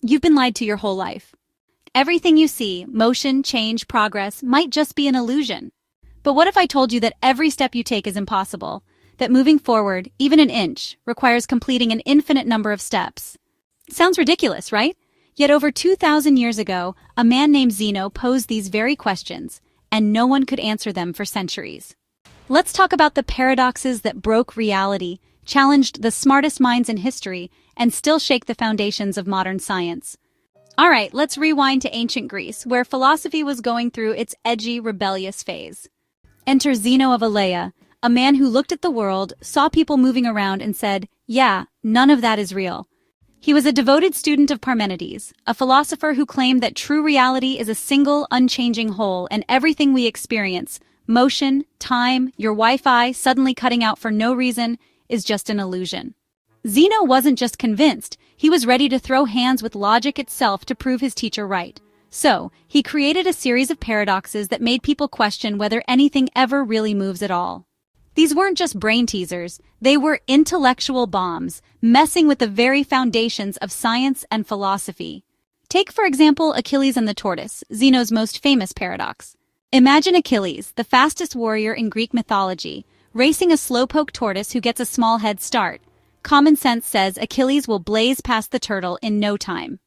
You've been lied to your whole life. Everything you see, motion, change, progress, might just be an illusion. But what if I told you that every step you take is impossible? That moving forward, even an inch, requires completing an infinite number of steps? Sounds ridiculous, right? Yet over 2,000 years ago, a man named Zeno posed these very questions, and no one could answer them for centuries. Let's talk about the paradoxes that broke reality, challenged the smartest minds in history, and still shake the foundations of modern science. Alright, let's rewind to ancient Greece, where philosophy was going through its edgy, rebellious phase. Enter Zeno of Elea, a man who looked at the world, saw people moving around, and said, "Yeah, none of that is real." He was a devoted student of Parmenides, a philosopher who claimed that true reality is a single, unchanging whole, and everything we experience, motion, time, your Wi-Fi suddenly cutting out for no reason, is just an illusion. Zeno wasn't just convinced, he was ready to throw hands with logic itself to prove his teacher right. So, he created a series of paradoxes that made people question whether anything ever really moves at all. These weren't just brain teasers, they were intellectual bombs, messing with the very foundations of science and philosophy. Take, for example, Achilles and the Tortoise, Zeno's most famous paradox. Imagine Achilles, the fastest warrior in Greek mythology, racing a slowpoke tortoise who gets a small head start. Common sense says Achilles will blaze past the turtle in no time.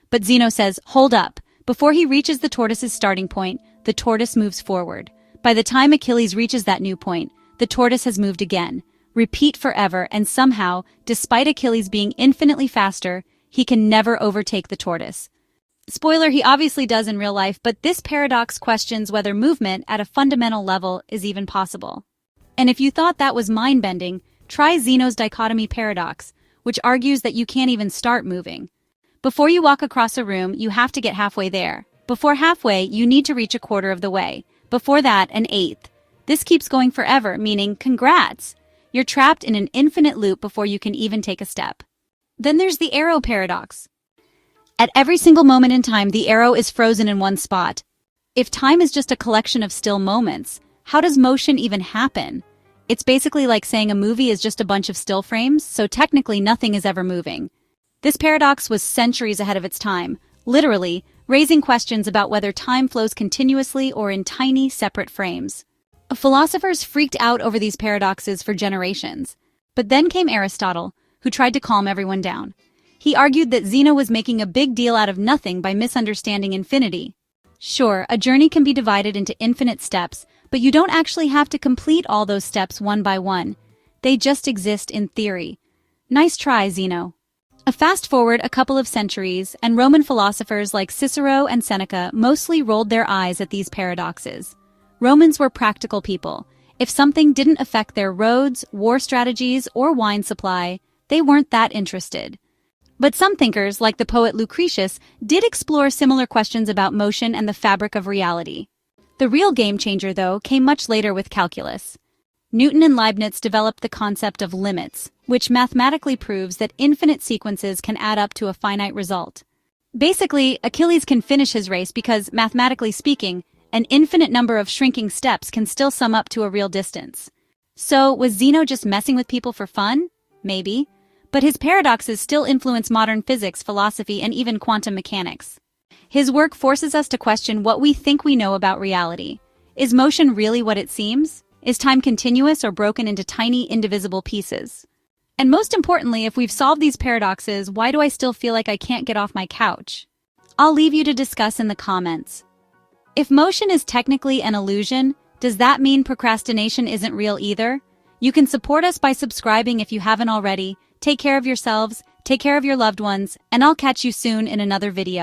But Zeno says, hold up. Before he reaches the tortoise's starting point, the tortoise moves forward. By the time Achilles reaches that new point, the tortoise has moved again. Repeat forever, and somehow, despite Achilles being infinitely faster, he can never overtake the tortoise. Spoiler, he obviously does in real life, but this paradox questions whether movement at a fundamental level is even possible. And if you thought that was mind-bending, try Zeno's Dichotomy Paradox, which argues that you can't even start moving. Before you walk across a room, you have to get halfway there. Before halfway, you need to reach a quarter of the way. Before that, an eighth. This keeps going forever, meaning congrats! You're trapped in an infinite loop before you can even take a step. Then there's the arrow paradox. At every single moment in time, the arrow is frozen in one spot. If time is just a collection of still moments, how does motion even happen? It's basically like saying a movie is just a bunch of still frames, so technically nothing is ever moving. This paradox was centuries ahead of its time, literally, raising questions about whether time flows continuously or in tiny, separate frames. Philosophers freaked out over these paradoxes for generations. But then came Aristotle, who tried to calm everyone down. He argued that Zeno was making a big deal out of nothing by misunderstanding infinity. Sure, a journey can be divided into infinite steps, but you don't actually have to complete all those steps one by one. They just exist in theory. Nice try, Zeno. Fast forward a couple of centuries, and Roman philosophers like Cicero and Seneca mostly rolled their eyes at these paradoxes. Romans were practical people. If something didn't affect their roads, war strategies, or wine supply, they weren't that interested. But some thinkers, like the poet Lucretius, did explore similar questions about motion and the fabric of reality. The real game-changer, though, came much later with calculus. Newton and Leibniz developed the concept of limits, which mathematically proves that infinite sequences can add up to a finite result. Basically, Achilles can finish his race because, mathematically speaking, an infinite number of shrinking steps can still sum up to a real distance. So, was Zeno just messing with people for fun? Maybe. But his paradoxes still influence modern physics, philosophy, and even quantum mechanics. His work forces us to question what we think we know about reality. Is motion really what it seems? Is time continuous or broken into tiny, indivisible pieces? And most importantly, if we've solved these paradoxes, why do I still feel like I can't get off my couch? I'll leave you to discuss in the comments. If motion is technically an illusion, does that mean procrastination isn't real either? You can support us by subscribing if you haven't already. Take care of yourselves, take care of your loved ones, and I'll catch you soon in another video.